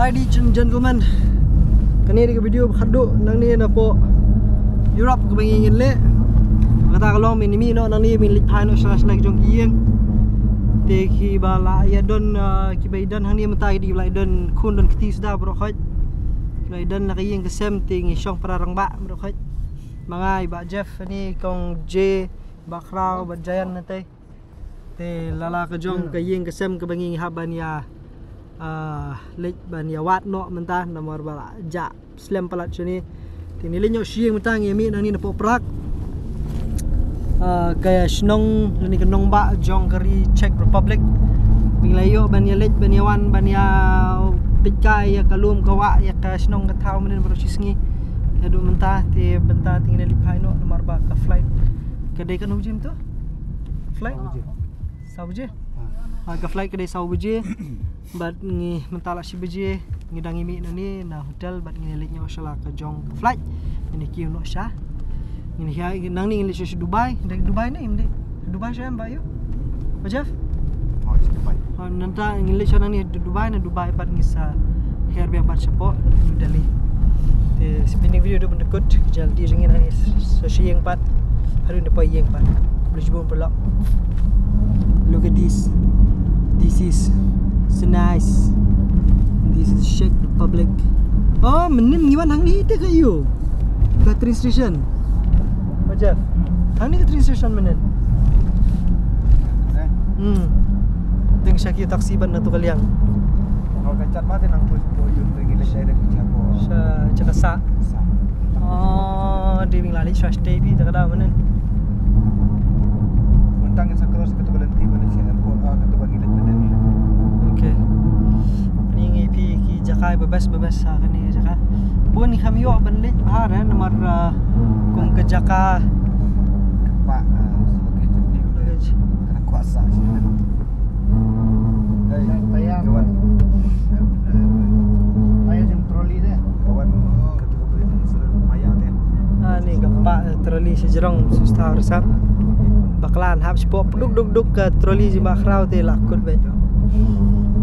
Ladies and gentlemen, kani di video khadu nang ni na po Europe ko bangingin le kata kalong minimi no nang ni min lit phai no slash like jong ieng te ki bala ya don ki baidan hang ni matai di lai don khun don kiti sudah bro khaj lai don na kiyeng kesem ting isong pararang ba bro khaj mangai ba Jeff ni kong J ba Krau ba Jayan na te lala ka jong kiyeng kesem ke banging haban ya lek ban ya wat no mentah nomor bala ja slam palat sini tini lenyo sieng mentang yemi nang ni na po prak kaya snong ni kenong ba jong kari Czech Republic minglayo ban ya lek ban ya wan ban ya pitkai ya kalum kawa ya ka snong ka thau men bro sisngi adu mentah ti benta tinggal lipai no nomor ba ka flight kedai kan hujim tu flight sauje ka flight kedai sauje bat ngi mentala si beje ngidangi mi nani na hotel bat ngi leknya osala ka jong ka flight ini kiu no sha ini ya nang ni ngi si Dubai dari Dubai ni imde Dubai sha mbak yo Jeff Dubai nanta ngi le nang ni Dubai na Dubai bat ngi sa herbe bat sepo New Delhi te spinning video do bendekut jaldi ringin nani so sieng pat hari ni pa yeng pat boleh jumpa pelak. Look at this is so nice. This is Czech Republic. Oh, menin ngiwan hang ni te kayu. Ke train station. Jeff. Hang ni ke train station menin. Deng syaki taksi ban na tu kaliang. Kalau kacat mati nang tu yun pergi le saya dekat siapa. Cakasa. Oh, dia ming lali swash TV tak ada menin. Untangin sa cross ke tu berhenti mana saya airport ke bagi le menin. Okay. Ni pi ki jakai bebas sa kani jaka. Bukan ni kami yo ban lej bahar nomor kung ke jaka Pak sebagai luggage kena kuasa sih. Tayar kawan. Tayar jam troli deh. Kawan ketua beri surat maya deh. Ni gapak troli sejerong susah resap. Bakalan hab sepok duk ke troli jimbak krau te lakut be.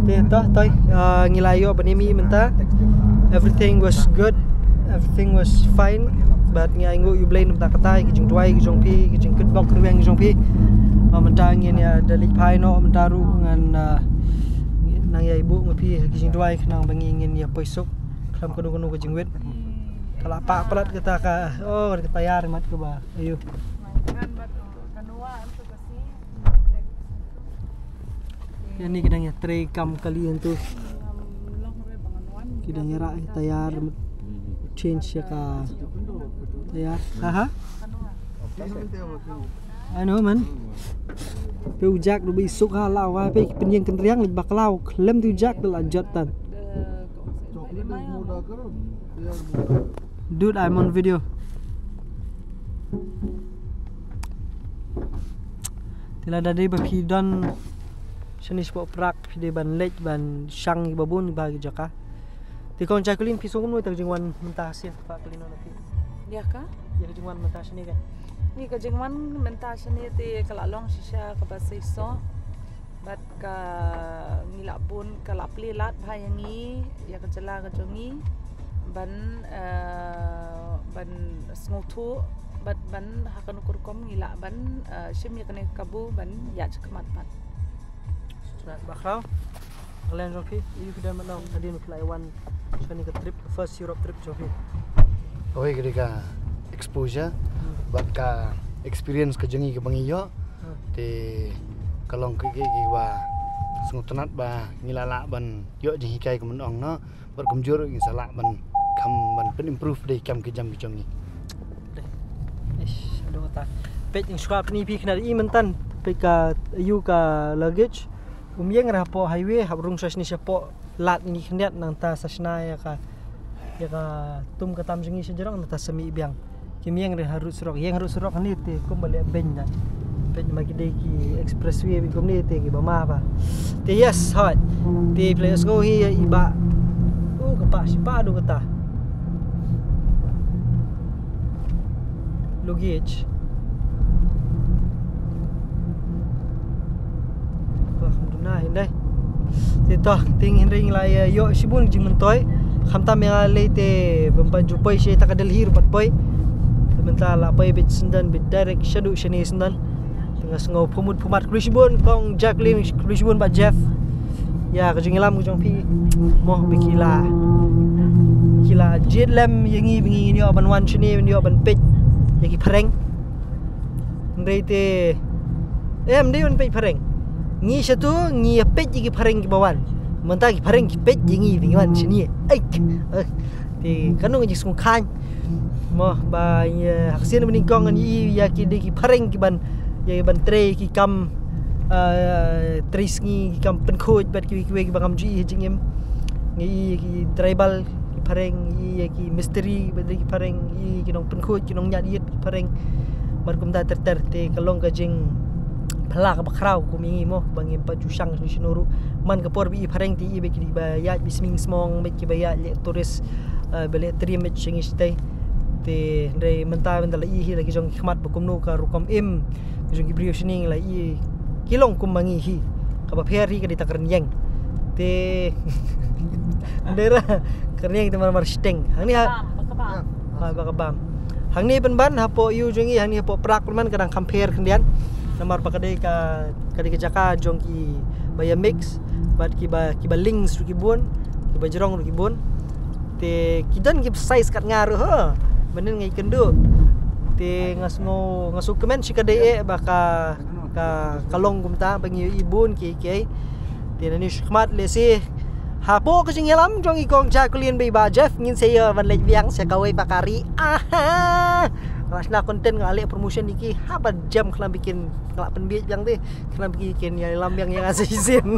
Toh ngilayo benimi menta everything was good, everything was fine, but ngai ngu you blame menta katai kijing tuai kijong pi kijing kutbok ruang kijong pi menta ngin ya dali pai no menta ru ngan nang ya ibu ngapi kijing tuai nang bangingin ya poisok klam kono kijing wet kala pa palat kita ka oh kita tayar mat ke ba ayo ini kidangnya tray kam kalian tu kidangnya rak tayar change ya ka tayar haha anu man pe ujak du bisuk ha law pe penyeng kenriang li baklaw klem tu ujak dal ajatan dude I'm on video tila dadi bapi don sini sport prak di ban lej ban sang babun bagi jaka ti kon cai kulin pisung noi tak jingwan mentah sia pak kulin nanti ya ka ya jingwan mentah sini kan ni ka jingwan mentah sini ti kalalong sisa ka basiso bat ka ngilak pun kalap lilat bhayangi ya ka jala ka jongi ban sngotu bat ban hakan kurkom ngilak ban sim ya kane kabu ban ya chakmat pat Bakrau, kalian Jofi, ini sudah menang tadi nak fly one, so ni ke trip first Europe trip Jofi. Oh, ketika exposure, buat ka experience ke jengi ke bangiyo, te kalong ke wa sengutunat ba ngilala ban yo jengi kai ke menong no, berkumjur insalak ban kam ban pen improve deh kam ke jam ke jengi. Aduh tak, pet yang suka ni pi kena i mentan, pet ka you ka luggage. Yang rapo highway habrung sas ni siapo lat ni kendiat nang ta sasna ya ka tum katam jengi sejerong nang ta semi biang kimiang re harus surok yang harus surok ni te kum balik ben magi de ki expressway bi kum ni te ki bama ba te yes hot te place go hi iba kapa si pa do kata luggage nah ini Titoh ting ring la yo sibun jing mentoy khamta menga leite bempa jupai she takadal hir pat boy benta la boy bit sendan bit direct shadow shani sendan tengah ngau pumut pumat krisibun kong Jacqueline krisibun ba Jeff ya kajung ilam kajung pi moh bikila kila jet lem yangi bingi ni aban wan shani ni aban pet yaki pareng ndeite dia on pet pareng ngi satu ngi pet gi pareng gi bawan menta gi pareng gi pet ngi bingan sini ai ti kanung gi sung khan mo ba haksin bening kong ni ya ki de gi pareng gi ban ya ban tre ki kam tris ngi kam pen khoj bat ki ki bangam ji jingem ngi ki tribal ki pareng ya ki mystery bat gi pareng ki nong pen khoj ki nong nyat yet ki pareng markum da ter te kalong ka jing pala ka bakrau ko mingi mo bangi pa jusang ni sinuru man ka por bi pareng ti be ki ba ya bisming smong be ki ba ya le tourist bele tri me chingi stay te re menta la i lagi jong khmat bukum nu ka rukom im jong brio sining la i kilong kum mangi hi ka ba pheri ka di takar nyeng te ndera kernyeng te mar steng hang ni ha ba bam hang ni ban hapo yu jongi hang ni hapo prak man kadang compare kendian namar pakadai ka jaka jong ki baya mix bat ki ba links ru ki bun ki ba jerong ru ki bun te kidan ki size kat ngaru ha benen ngai kendu te ngasu kemen si kadai baka ka kalong gumta bangi ibun ki te nani khmat lesi hapo ka jing yalam jong i kong Jacqueline be ba Jeff ngin saya van lej biang saya kawai pakari rasna konten ngalik promotion niki apa jam kena bikin ngelak penbiak yang teh kena bikin ya lambang yang asal izin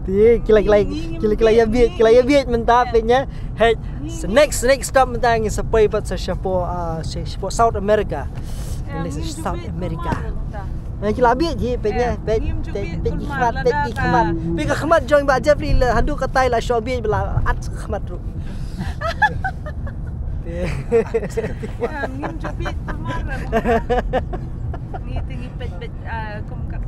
ti kila ya biat mentapnya hey next stop mentang sampai pat sa Shapo South America ini South America kila biat je penya pek khmat join ba Jeffrey la handu katai la shobi bela at khmat ru ngim jubit pamara ni tingi pet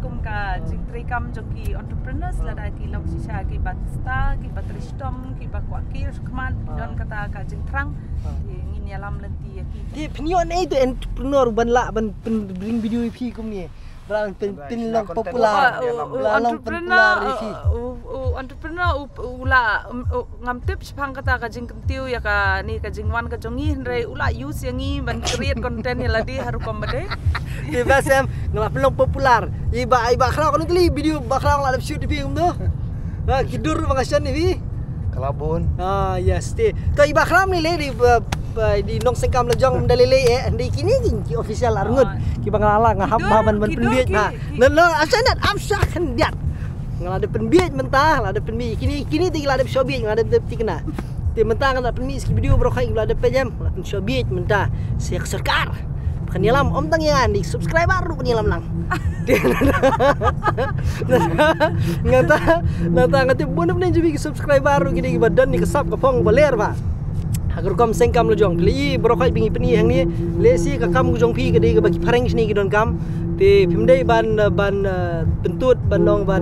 kum ka jing trikam joki entrepreneurs la da ki lok sisa ki batsta ki patristom ki bakwakir khman don kata ka jing trang ngin yalam lenti ki di pinion itu entrepreneur ban bring video ip kum ni ran pin long popular entrepreneur ula ngam tips phang kata ka jing tiu ya ka ni ka jing wan ka jongi re ula use yangi ban create content ya ladi haru komade di basem ngelap long popular iba khrau kan tuli video bakrau la shoot di um do kidur bangasan ni Kelabun. Yes ti to iba khrau ni le di nong sengkam lejong dalile di kini ki official arngut ki bangalala ngahap ban penbiet no asanat amsakan diat ngalada penbiet mentah lada penbi kini ti lada sobiet ngalada ti kena ti mentah ngalada penbi ski video bro khai lada pejam lada sobiet mentah siak serkar penyelam om tang yang di subscribe baru penyelam lang ngata bunuh nen jubi subscribe baru gini badan ni kesap kapong baler ba agar kam sengkam lo jong li brokai bingi peni hang ni lesi ka kam jong pi gede bagi pareng sini gidon kam te pimdei ban pentut bandong ban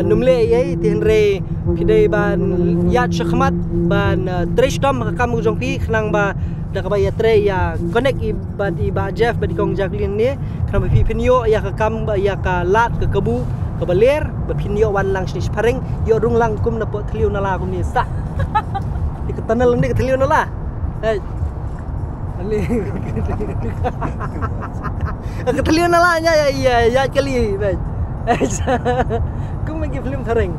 numle ye te henre pidei ban yat shkhmat ban trestom ka kam jong pi khnang ba da ka ba ya tre ya connect ba Jeff ba di kong Jacqueline ni khnang pi pinyo ya ka kam ba ya ka lat ka kebu ka baler ba pinyo wan lang sini pareng yo rung lang kum na po thliu na la kum ni sa di ketanel ni keteliu nala ali keteliu nala nya ya kali baik kum magi film thareng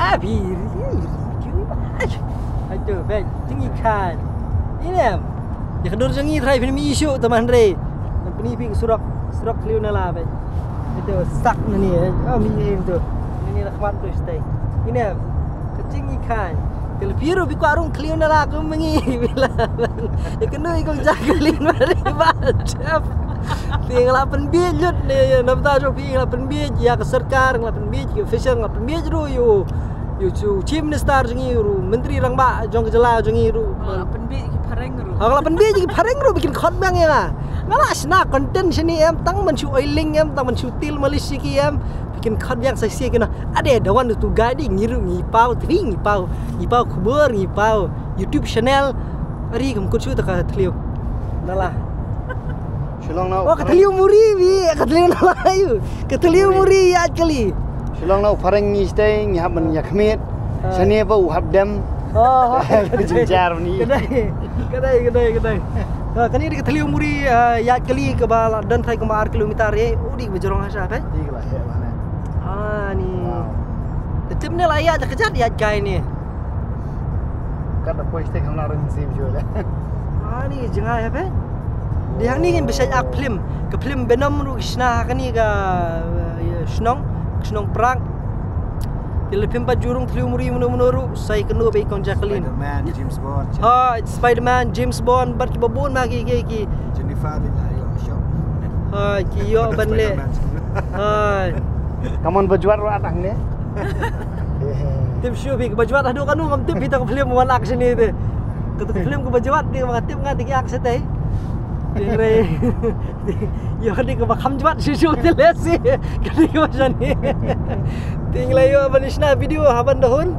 abi aduh baik tinggi kan ini ya kedur jangi try film isu teman re peni ping surak keliu nala baik itu sak ni mi itu ini rakhmat tu stay ini kecingi kan Telpiro bi ko arung clear na la ko mangi bila ikno ikong Jacqueline mari bajap ting lapan bijut ne namta jo pi lapan bij ya ka sarkar lapan bij ke official lapan bij ru yu chu chief minister jongi ru menteri rang ba jong jela jongi ru lapan bij ki pareng ru lapan bij ki pareng ru bikin khot bang ya ngala sna content sini em tang man chu oiling em tang man chu til malaysia ki em kin khat yang sai sia kena ade the one to guiding ngiru ngi pau tri ngi pau khubur ngi pau YouTube channel ari kam ku chu ta ka thliu nala Shillong now. oh ka thliu muri bi ka thliu nala ayu ka thliu muri ya kali Shillong now parang ngi stay ngi hab man yakmet. Sani ba u hab dem. oh Jinjar ni. kedai kani di ka thliu muri ya kali ka ba dan thai ka 4 kilometer ye udi ba jorong ha pe Di lah ya mana. ni tim ni lah ya kejat ya kai ni Kan apa stay kang larang sim jual. ni jengai apa di hang ni kan bisa ak film ke film Venom ru kisna kani ka snong perang di film pajurung thliu muri menuru sai kenu be kong Jacqueline Spider-Man, James Bond, Spider-Man James Bond bat ki babon ma ki Jennifer Lawrence shop. ki yo ban le Kamu berjuang ru atang ni. tim show bi kebajuat aduh kanu ngam tim kita ke film wan action ni tu ketuk film kebajuat dia mengatip ngati ki ak setei Tingre yo ni ke bakam juat susu telesi kani ke macam ni tingla yo abanishna video haban dahun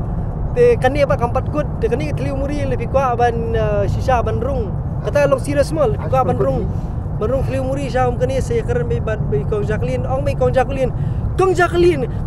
te kani apa kampat kut te kani tliu muri lebih kuat aban sisa aban rung kata long serious mal lebih kuat aban rung tliu muri sa kani saya keren be kong Jacqueline ong be kong Jacqueline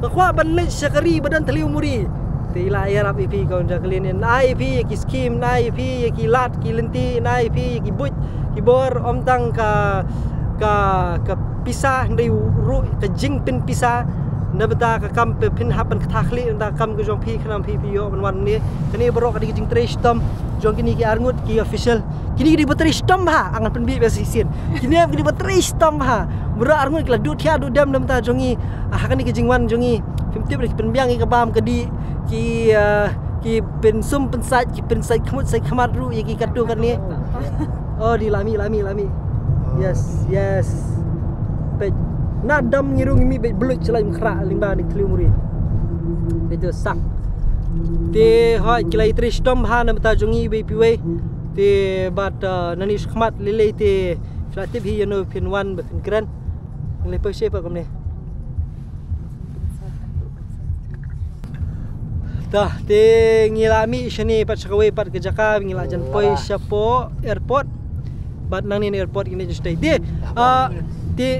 ngakwa ban le sakari badan tliu muri te ila ya rap ipi kong Jacqueline nai ipi ki scheme nai ipi ki lat ki lenti nai ipi ki but ki bor om tang ka pisah ndai ru ka jing pin pisah nabata ka kam pin hapan ka thakli nda kam ka jong pi khnam pi yo ban wan ni kani borok ka jing tre stom jong kini ki arngut ki official kini di bateri stom ha angan pen bi basisin kini am di bateri stom ha bro arngut kala du thia du dam ta jongi kani ki jing wan jongi film tip ki pen biang ki bam ka di ki pen sum pen sai ki pen sai khamut sai khamat ru ki katu kan ni oh di lami yes pe nadam ngirung mi be blut celai mkhra limba ni tliu muri itu sak te hoi kilai tristom ha na ta jongi be piwe te bat nani khmat lele te flatip hi no pin 1 be pin kran le pe shepa kom ne dah te ngilami shani pat sakawe pat ke jaka ngila jan poi sapo airport bat nang ni airport ini just stay te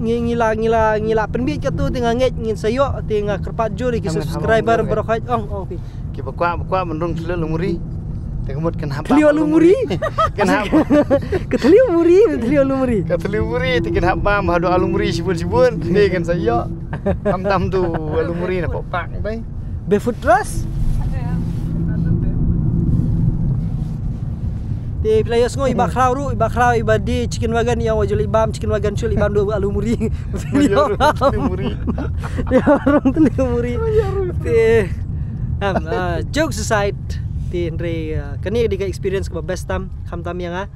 ngila penbit ka tu tengah nget ngin sayo tengah kerpat juri ki subscriber berokhat ong pi Ki bakwa menrung tliu lumuri. Tengmut kan haba. tliu lumuri Kan haba. ke tliu lumuri Ka tliu muri tikin haba mahadu alumuri sibun. Ni kan saya. Tam tu alumuri na popak bai. barefoot trust te players ngo iba khrau iba di chicken wagon yang wajul ibam chicken wagon chul ibam do alumuri Lumuri. ya orang tliu muri te jokes aside te andre kani di experience ke best time kham tam yang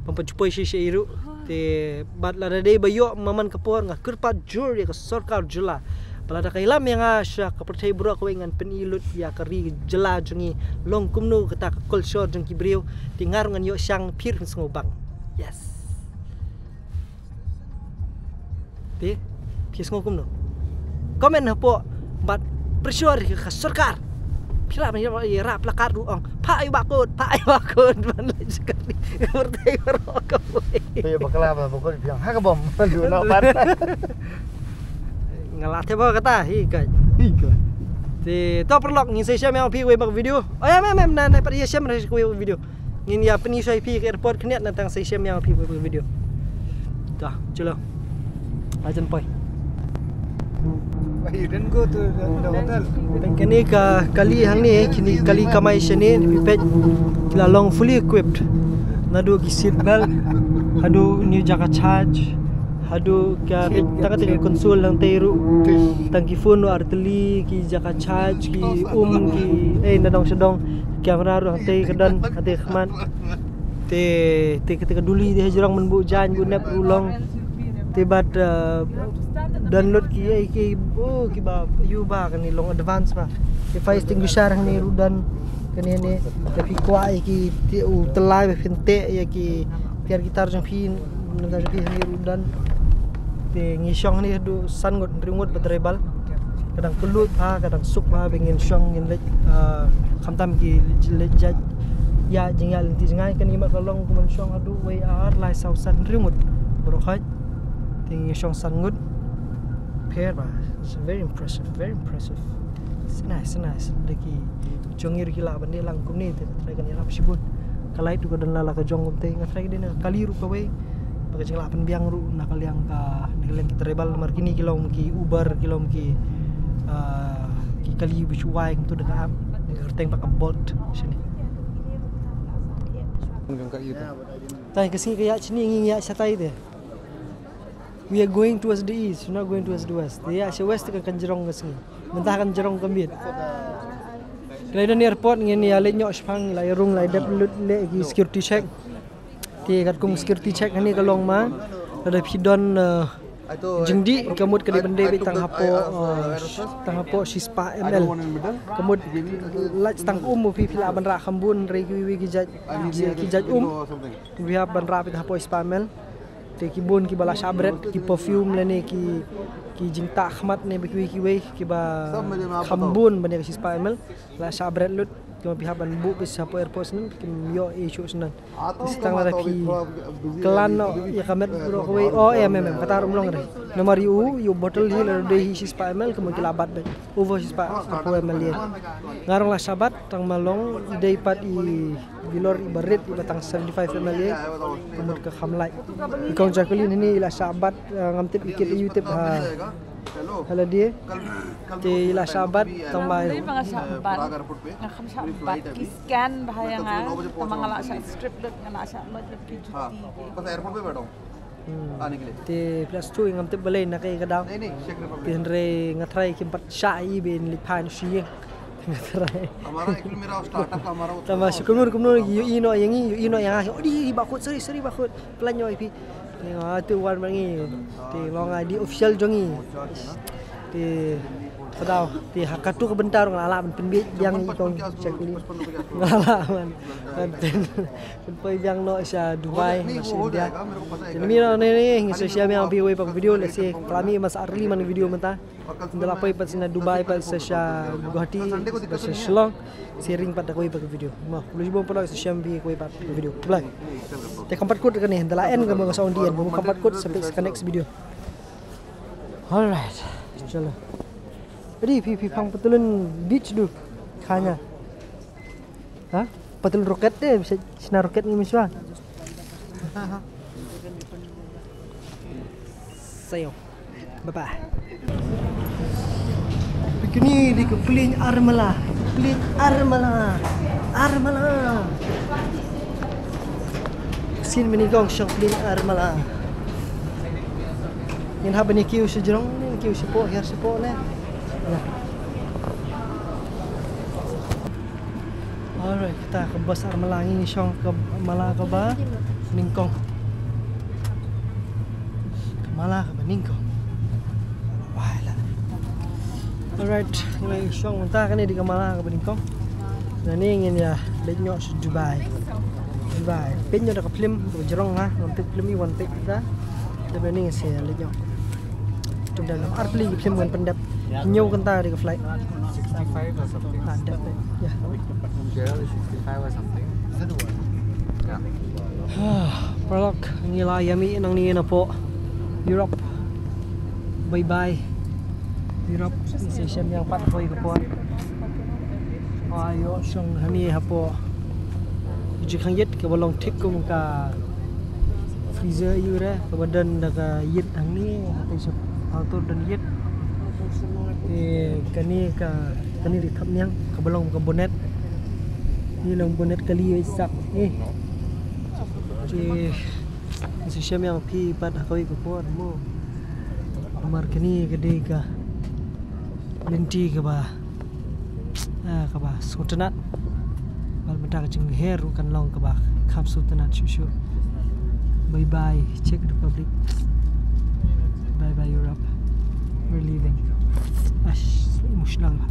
pampachupoi shi iru te bat la dei bayo maman kapor nga kurpat jur ya ke sarkar jula palada kailam yang asya kapertai bro ko ngan penilut ya kari jela jungi long kumnu kata culture jung kibriu tingar ngan yo sang pir ngobang yes te pis ngokum no komen hapo bat pressure ke sarkar pila ya rap lakar du ong pa ayu bakut ban lai sekali kapertai bro ko Pe bakla ba pokok biang ha ka bom. Du na pat. Ngalat apa kata hikat te to perlok ngin sai syam yang pi we bak video oh ya mem na pat ya syam res we video ngin ya peni sai pi ke airport keniat natang sai syam yang pi we video dah chalo ajan poi You didn't go to the hotel. kini ka kali hang ni kini kali kamai shani pipet kila long fully equipped nadu ki seat belt hadu new jaka charge hadu ka taka tinggal konsul lang tayru tangki phone arteli ki jaka charge ki ki nadong sedong kamera ru tay kedan ate khman te ketika duli dia jurang menbu jan bu nap ulong te bat download ki ba you ba kan ni long advance ba ki fire extinguisher hang ni rudan kani ni tapi kuai ki telai finte ya ki biar gitar jang pin nang jang pin ni rudan te ngisong ni du san ngot ringot batrebal kadang pelut kadang sup bengin syong ngin lek khamtam ki lejat ya jingal inti jingai kan imat kalong kuman syong adu way lai sausan rimut brokhaj ting syong sangut pair it's very impressive it's nice deki jongir kila bande lang kumni te try kan ila psibun kalai tu kadan lala ka jong kumte ngatrai dina kali ru ka way baga jingla pen biang ru nakaliang ka nakaliang kita rebal markini kilom ki uber kilom ki kali bichuai tu dekat kerteng pakai bolt sini. Tanya ke sini kayak sini ingin ya satai deh. We are going towards the east, we're not going towards the west. Ya, si west kan jerong ke sini. Mentah kan jerong kembit. Kalau di airport ingin ya lek nyok sepang lai rung lai dap lek security check. Ti kat kum security check ni kalong ma ada pidon jengdi kemud kali bende tang hapo sispa ml kemud lach tang fi fila ban ra khambun re ki jaj biha ban ra pit hapo sispa ml te ki bon ki bala sabret ki perfume lene ki jingta khmat ne ki we ki ba khambun bane ki sispa ml la sabret lut kau pihak ban bu bis hapo airport nan kim yo issue nan istang la ki kelan no ya kamet bro ko kata rumlong re nomor you bottle hi la de hi sis pa ml kemo kilabat be over sis pa hapo ml ngarong la sabat tang malong de pat i bilor ibarit i batang 75 ml kemo ke khamlai kau jakuli ni la sabat ngamtip ikit youtube Halo dia, di la sabat tambah. Ini mga sabat, ngakam sabat kiskan bahaya nga, tamang ala sa strip lot nga nasa lot ki juti. बस एयरपोर्ट पे बैठा हूं आने के लिए Te plus 2 ngam te balay na kay kadang. नहीं नहीं चेक Republic Pinre ngatry kimpat syai bin lipan siye. Ngatry. हमारा एक्चुअली मेरा स्टार्टअप का हमारा Tama si kumur yu ino yang odi bakut seri bakut pelanyo ipi. Ni tu wan mangi. Ti long di official jongi. Ti kadau ti hakatu ke bentar ngala ben penbit yang ikong cek ni. Ngala man. Ben poi yang no sa Dubai masih dia. Ni ni social media bi we pak video le se klami mas arli man video menta. Ndala poi pat sina Dubai pat sa Guwahati sa Shillong sharing pat ko pak video. Mah lu jibon pala sa Sham bi ko pak video. Play. Te kampat kod kan ni ndala en ka sa undian mo kampat kod sampai sa next video. Alright. Chalo. Ri pi pang petulun beach du khanya. Ha? Petul roket deh bisa sinar roket ni miswa. Sayo. Bye bye. Begini di Kepulin Armala. Sin menigong syang Kepulin Armala. Yang haba ni kiu sejerong ni kiu sepo hiar sepo le. Alright, kita ke bus Armala ni syang ke Mala ke ba Ningkong. Ke Mala ke ba Ningkong. Alright, ngai syang mentah kan ni di Kamala ke Beningkong. Dan ni ingin ya lenyok se Dubai. Penyo dak film berjerong lah, untuk film ni one take kita. Dan ni se lenyok. Tu dalam arpli film kan pendap. Nyau kan ta di flight. 65 or something. Ada. Ya. Jail is 65 or something. Is that the one? Yeah. Prolog nila yami nang ni na po. Europe. Bye bye. Europe session yang 4 poy ko po. Ayo song hani hapo. Jikang yit ke bolong tik ko ka freezer yure ke badan daga yit hang ni hati sep auto dan yit. Kani di thap nyang ke bolong ke bonet. Ni long bonet kali sak session yang pi pad koi ko po mo. Amar kani gede ka Linti ke ba sultanat bal mendak jeng her kan long ke ba kham sultanat shushu. Bye bye Czech Republic, bye bye Europe, we're leaving. Emotional ba.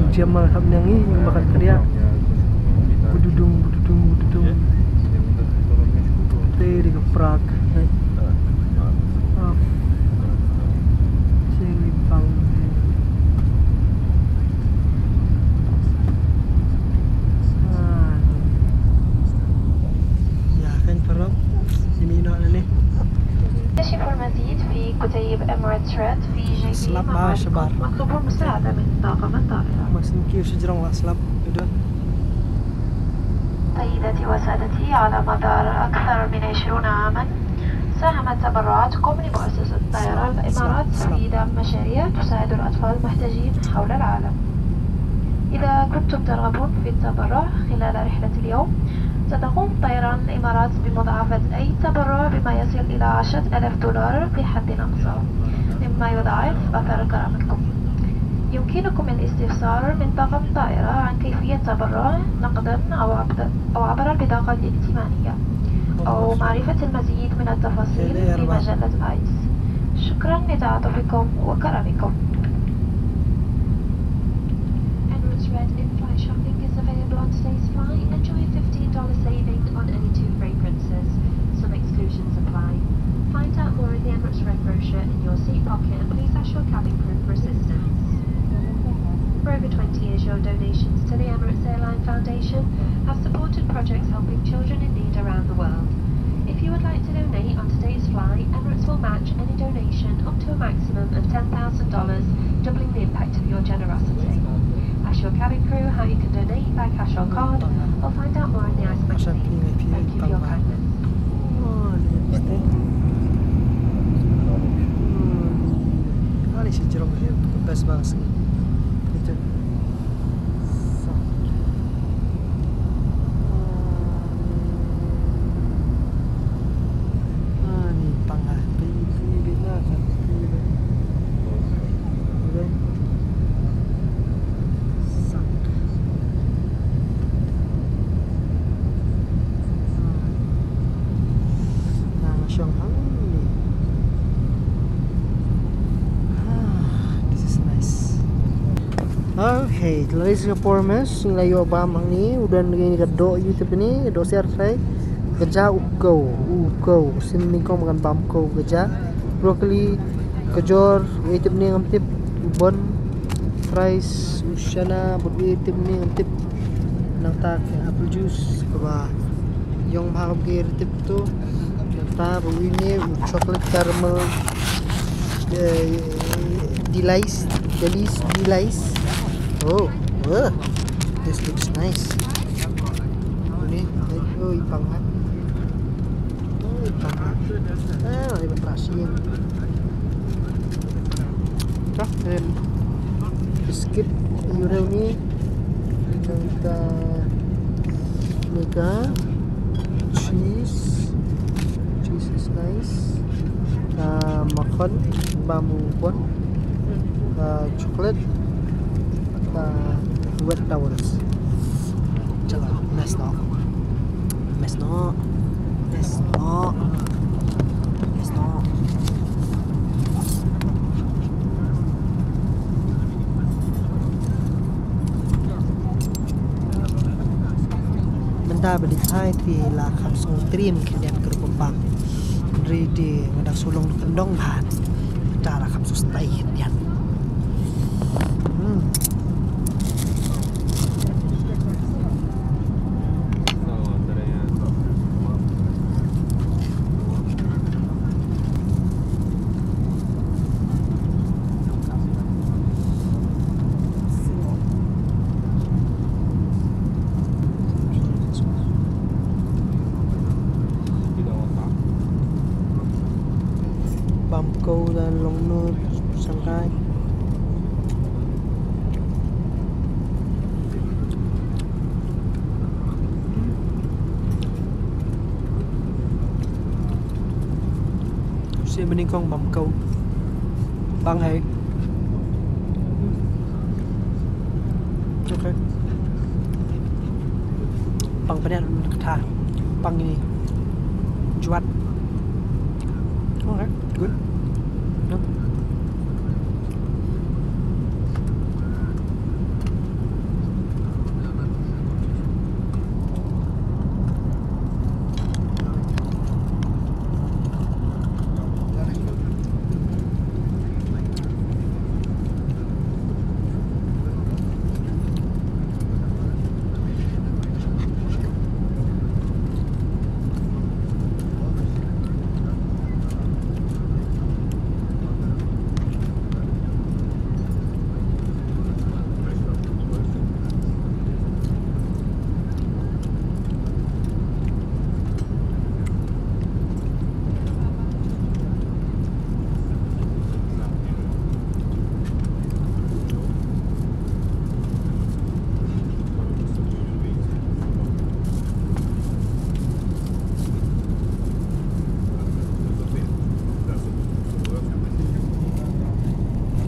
Jamal Hamnyangi yang bakal kerja bududung teri ke Prague sing pang ya kan perok ini nak ni اكتشفوا المزيد في كتيب إماراتس ريد في جيبي سلاب مع شبار. واطلبوا المساعدة من طاقم الطائرة. masih kira sejarah waslap udah سيدتي وسادتي على مدار أكثر من 20 عاما ساهمت تبرعاتكم لمؤسسة الطيران الإمارات في دعم مشاريع تساعد الأطفال المحتاجين حول العالم. إذا كنتم ترغبون في التبرع خلال رحلة اليوم ستقوم طيران الإمارات بمضاعفة أي تبرع بما يصل إلى $10,000 بحد أقصى مما يضاعف أثر كرامتكم. يمكنكم الاستفسار من طاقم الطائرة عن كيفية التبرع نقدا أو عبر البطاقة الائتمانية أو معرفة المزيد من التفاصيل في مجلة آيس. شكرا لتعاطفكم وكرمكم. Emirates Red in-flight shopping is available on today's flight. Enjoy a $15 saving on any 2 fragrances. Some exclusions apply. Find out more in the Emirates Red brochure in your seat pocket and please ask your cabin crew for assistance. For over 20 years, your donations to the Emirates Airline Foundation have supported projects helping children in need around the world. If you would like to donate on today's flight, Emirates will match any donation up to a maximum of $10,000, doubling the impact of your generosity. Ask your cabin crew how you can donate by cash or card, or find out more in the ICE magazine. Thank you for your kindness. oh ni ni sejarah ni best banget itu ni pangai pi nak kan Shanghai. This is nice. Okay, lari Singapore mes, sing layu abam hang ni, udah ni kedok YouTube ni, kedok share saya. Kerja ukau, sini kau makan bamkau kerja. Broccoli, kejor, YouTube ni ngamtip ubon, fries, ushana, buat YouTube ni ngamtip nang tak apple juice, kaba. Yang bahag YouTube tu. Nata ini chocolate caramel delice. Oh, this looks nice. Ini, ipangan. Iban rasin. Cak, biscuit euro ni. Kita mega cheese is nice. Makan bambu pun chocolate wet towels. Chalo, mess no. Benda beli hai ti la kham song trim kinian ke Pempang. Ready ngadak sulung kendong ban. Cara kham sustai kinian. Bamkau dan Longnur Shanghai. Xe bên con Bamkau băng hay. Okay. Bang pada kata bang ini juat. Okay, good.